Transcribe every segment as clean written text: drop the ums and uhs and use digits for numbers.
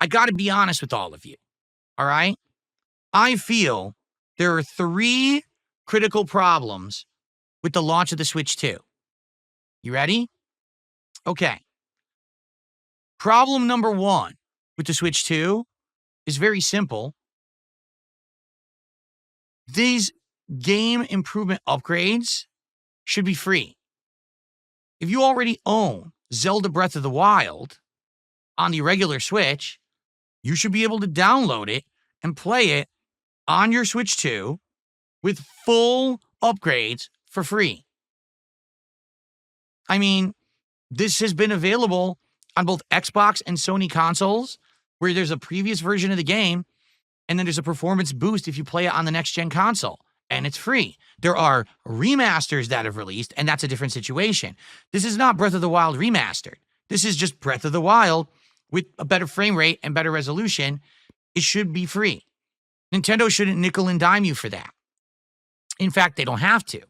I got to be honest with all of you, all right? I feel there are 3 critical problems with the launch of the Switch 2. You ready? Okay. Problem number 1 with the Switch 2 is very simple. These game improvement upgrades should be free. If you already own Zelda Breath of the Wild on the regular Switch, you should be able to download it and play it on your Switch 2 with full upgrades for free. I mean, this has been available on both Xbox and Sony consoles, where there's a previous version of the game, and then there's a performance boost if you play it on the next-gen console, and it's free. There are remasters that have released, and that's a different situation. This is not Breath of the Wild remastered. This is just Breath of the Wild with a better frame rate and better resolution. It should be free. Nintendo shouldn't nickel and dime you for that. In fact, they don't have to.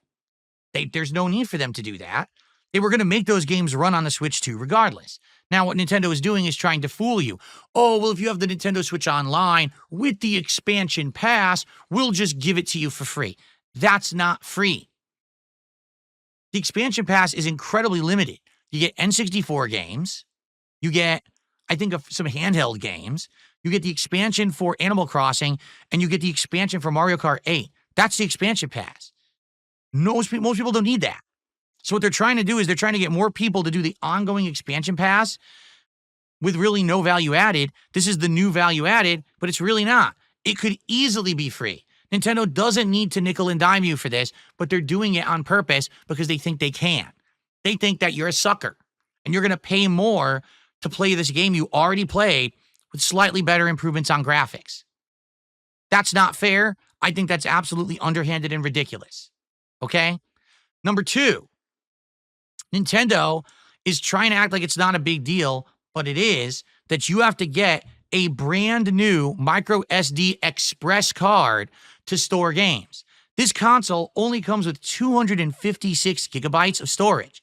There's no need for them to do that. They were going to make those games run on the Switch 2 regardless. Now, what Nintendo is doing is trying to fool you. Oh, well, if you have the Nintendo Switch Online with the expansion pass, we'll just give it to you for free. That's not free. The expansion pass is incredibly limited. You get N64 games. You get, I think, some handheld games. You get the expansion for Animal Crossing, and you get the expansion for Mario Kart 8. That's the expansion pass. Most people don't need that. So what they're trying to do is they're trying to get more people to do the ongoing expansion pass with really no value added. This is the new value added, but it's really not. It could easily be free. Nintendo doesn't need to nickel and dime you for this, but they're doing it on purpose because they think they can. They think that you're a sucker and you're going to pay more to play this game you already played with slightly better improvements on graphics. That's not fair. I think that's absolutely underhanded and ridiculous. Okay? Number 2, Nintendo is trying to act like it's not a big deal, but it is, that you have to get a brand new micro SD express card to store games. This console only comes with 256 gigabytes of storage.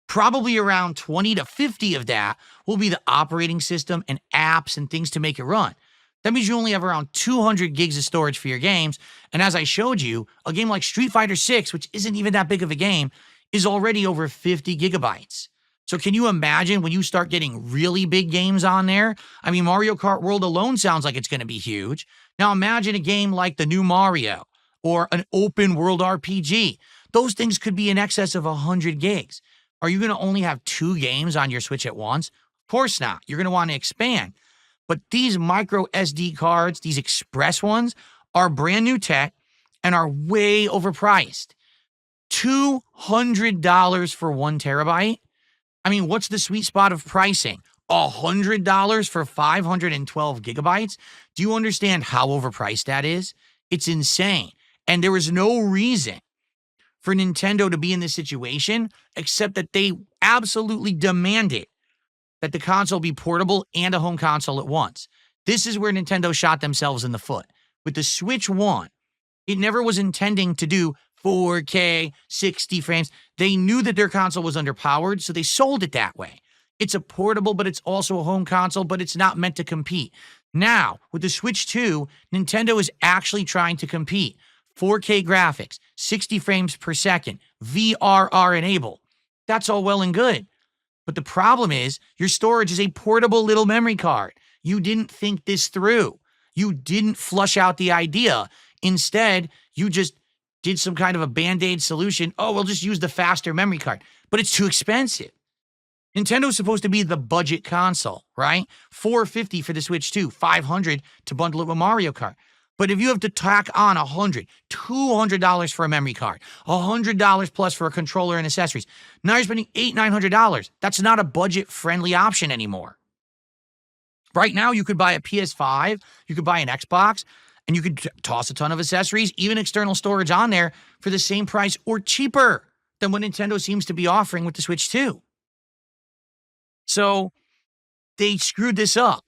Probably around 20 to 50 of that will be the operating system and apps and things to make it run. That means you only have around 200 gigs of storage for your games. And as I showed you, a game like Street Fighter 6, which isn't even that big of a game, is already over 50 gigabytes. So can you imagine when you start getting really big games on there? I mean, Mario Kart World alone sounds like it's going to be huge. Now imagine a game like the new Mario or an open world RPG. Those things could be in excess of 100 gigs. Are you going to only have 2 games on your Switch at once? Of course not. You're going to want to expand. But these micro SD cards, these express ones, are brand new tech and are way overpriced. $200 for 1 terabyte? I mean, what's the sweet spot of pricing? $100 for 512 gigabytes? Do you understand how overpriced that is? It's insane. And there was no reason for Nintendo to be in this situation except that they absolutely demanded that the console be portable and a home console at once. This is where Nintendo shot themselves in the foot. With the Switch 1, it never was intending to do 4K, 60 frames. They knew that their console was underpowered, so they sold it that way. It's a portable, but it's also a home console, but it's not meant to compete. Now, with the Switch 2, Nintendo is actually trying to compete. 4K graphics, 60 frames per second, VRR enabled. That's all well and good. But the problem is, your storage is a portable little memory card. You didn't think this through. You didn't flush out the idea. Instead, you just did some kind of a Band-Aid solution. Oh, we'll just use the faster memory card. But it's too expensive. Nintendo's supposed to be the budget console, right? $450 for the Switch 2, $500 to bundle it with Mario Kart. But if you have to tack on $100, $200 for a memory card, $100 plus for a controller and accessories, now you're spending $800, $900. That's not a budget-friendly option anymore. Right now, you could buy a PS5, you could buy an Xbox, and you could toss a ton of accessories, even external storage on there for the same price or cheaper than what Nintendo seems to be offering with the Switch 2. So they screwed this up.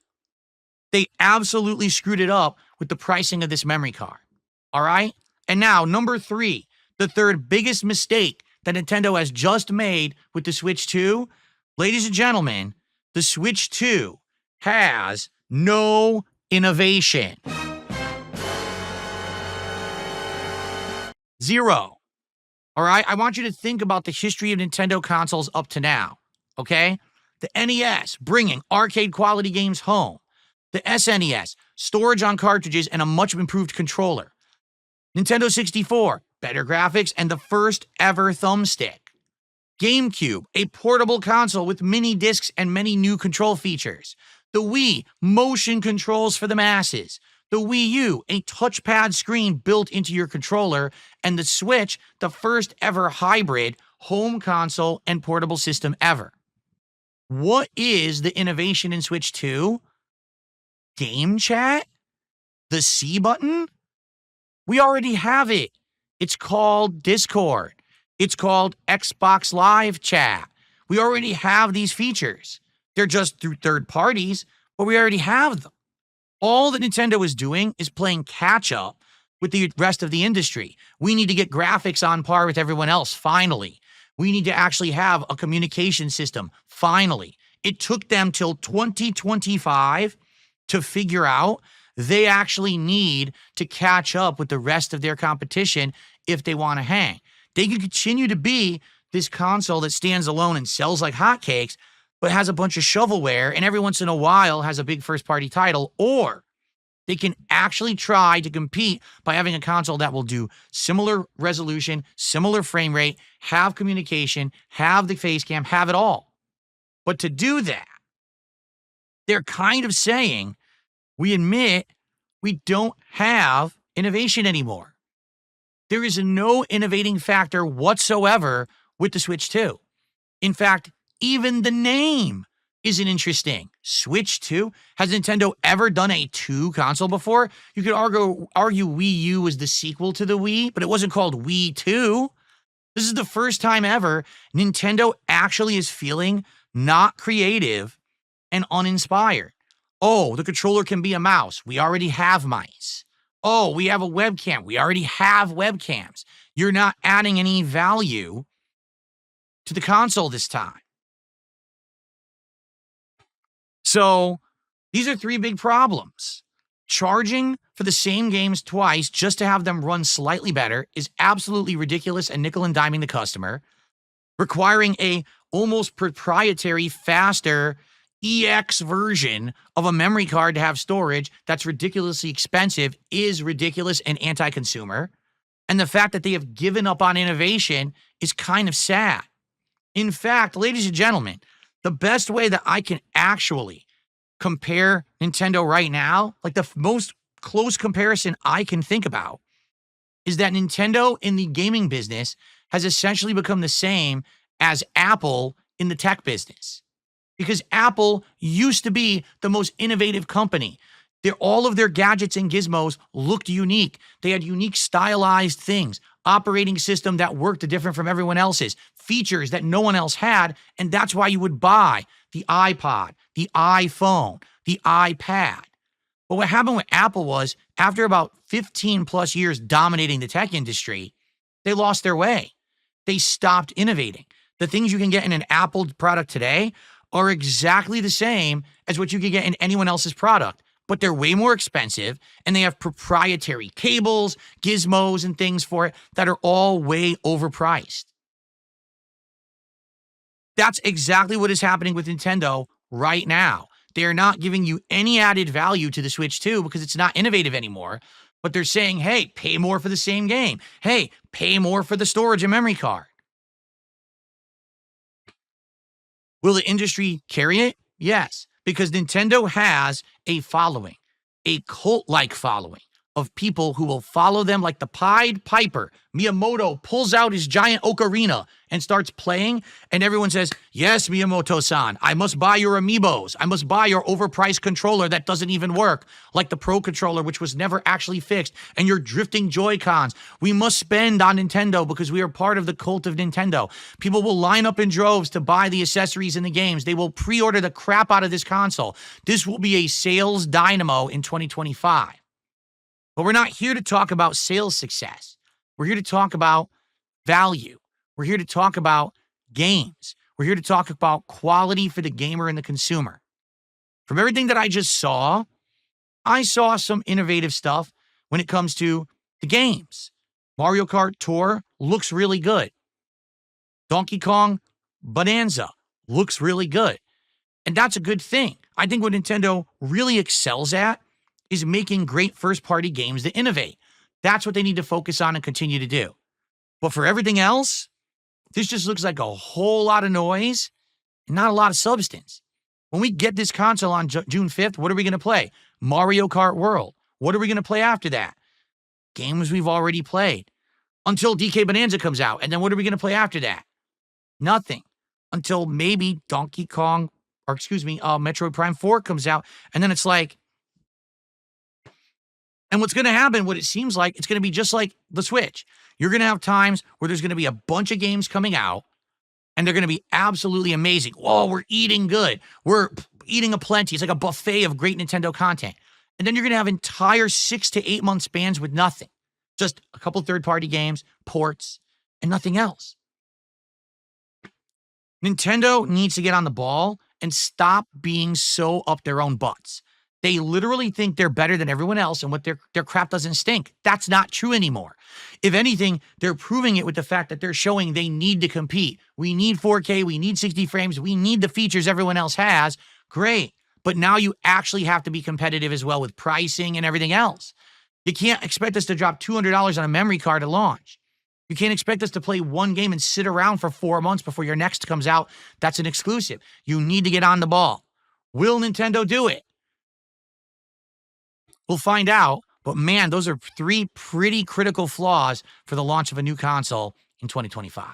They absolutely screwed it up with the pricing of this memory card. All right? And now, number 3, the third biggest mistake that Nintendo has just made with the Switch 2. Ladies and gentlemen, the Switch 2 has No innovation. Zero. All right? I want you to think about the history of Nintendo consoles up to now, okay? The NES, bringing arcade quality games home. The SNES, storage on cartridges and a much improved controller. Nintendo 64, better graphics and the first ever thumbstick. GameCube, a portable console with mini discs and many new control features. The Wii, motion controls for the masses. The Wii U, a touchpad screen built into your controller. And the Switch, the first ever hybrid home console and portable system ever. What is the innovation in Switch 2? Game chat? The C button? We already have it. It's called Discord. It's called Xbox Live Chat. We already have these features. They're just through third parties, but we already have them. All that Nintendo is doing is playing catch up with the rest of the industry. We need to get graphics on par with everyone else, finally. We need to actually have a communication system, finally. It took them till 2025 to figure out they actually need to catch up with the rest of their competition if they want to hang. They can continue to be this console that stands alone and sells like hotcakes, but has a bunch of shovelware and every once in a while has a big first-party title, or they can actually try to compete by having a console that will do similar resolution, similar frame rate, have communication, have the face cam, have it all. But to do that, they're kind of saying, we admit we don't have innovation anymore. There is no innovating factor whatsoever with the Switch 2. In fact, even the name isn't interesting. Switch 2? Has Nintendo ever done a 2 console before? You could argue Wii U was the sequel to the Wii, but it wasn't called Wii 2. This is the first time ever Nintendo actually is feeling not creative and uninspired. Oh, the controller can be a mouse. We already have mice. Oh, we have a webcam. We already have webcams. You're not adding any value to the console this time. So these are 3 big problems. Charging for the same games twice just to have them run slightly better is absolutely ridiculous and nickel and diming the customer. Requiring a almost proprietary, faster EX version of a memory card to have storage that's ridiculously expensive is ridiculous and anti-consumer. And the fact that they have given up on innovation is kind of sad. In fact, ladies and gentlemen, the best way that I can actually compare Nintendo right now, like the most close comparison I can think about, is that Nintendo in the gaming business has essentially become the same as Apple in the tech business. Because Apple used to be the most innovative company. All of their gadgets and gizmos looked unique. They had unique stylized things, operating system that worked different from everyone else's, features that no one else had, and that's why you would buy the iPod, the iPhone, the iPad. But what happened with Apple was, after about 15 plus years dominating the tech industry, they lost their way. They stopped innovating. The things you can get in an Apple product today are exactly the same as what you could get in anyone else's product, but they're way more expensive and they have proprietary cables, gizmos, and things for it that are all way overpriced. That's exactly what is happening with Nintendo right now. They are not giving you any added value to the Switch 2 because it's not innovative anymore, but they're saying, hey, pay more for the same game. Hey, pay more for the storage and memory card. Will the industry carry it? Yes, because Nintendo has a following, a cult-like following of people who will follow them like the Pied Piper. Miyamoto pulls out his giant ocarina and starts playing, and everyone says, yes, Miyamoto-san, I must buy your amiibos. I must buy your overpriced controller that doesn't even work, like the Pro Controller, which was never actually fixed, and your drifting Joy-Cons. We must spend on Nintendo because we are part of the cult of Nintendo. People will line up in droves to buy the accessories and the games. They will pre-order the crap out of this console. This will be a sales dynamo in 2025. But we're not here to talk about sales success. We're here to talk about value. We're here to talk about games. We're here to talk about quality for the gamer and the consumer. From everything that I just saw, I saw some innovative stuff when it comes to the games. Mario Kart Tour looks really good. Donkey Kong Bonanza looks really good. And that's a good thing. I think what Nintendo really excels at is making great first-party games that innovate. That's what they need to focus on and continue to do. But for everything else, this just looks like a whole lot of noise and not a lot of substance. When we get this console on June 5th, what are we going to play? Mario Kart World. What are we going to play after that? Games we've already played. Until DK Bonanza comes out. And then what are we going to play after that? Nothing. Until maybe Metroid Prime 4 comes out. And then it's like, and what's going to happen, what it seems like, it's going to be just like the Switch. You're going to have times where there's going to be a bunch of games coming out, and they're going to be absolutely amazing. Oh, we're eating good. We're eating aplenty. It's like a buffet of great Nintendo content. And then you're going to have entire 6 to 8 month spans with nothing. Just a couple third-party games, ports, and nothing else. Nintendo needs to get on the ball and stop being so up their own butts. They literally think they're better than everyone else and what their crap doesn't stink. That's not true anymore. If anything, they're proving it with the fact that they're showing they need to compete. We need 4K, we need 60 frames, we need the features everyone else has. Great. But now you actually have to be competitive as well with pricing and everything else. You can't expect us to drop $200 on a memory card at launch. You can't expect us to play one game and sit around for 4 months before your next comes out. That's an exclusive. You need to get on the ball. Will Nintendo do it? We'll find out, but man, those are 3 pretty critical flaws for the launch of a new console in 2025.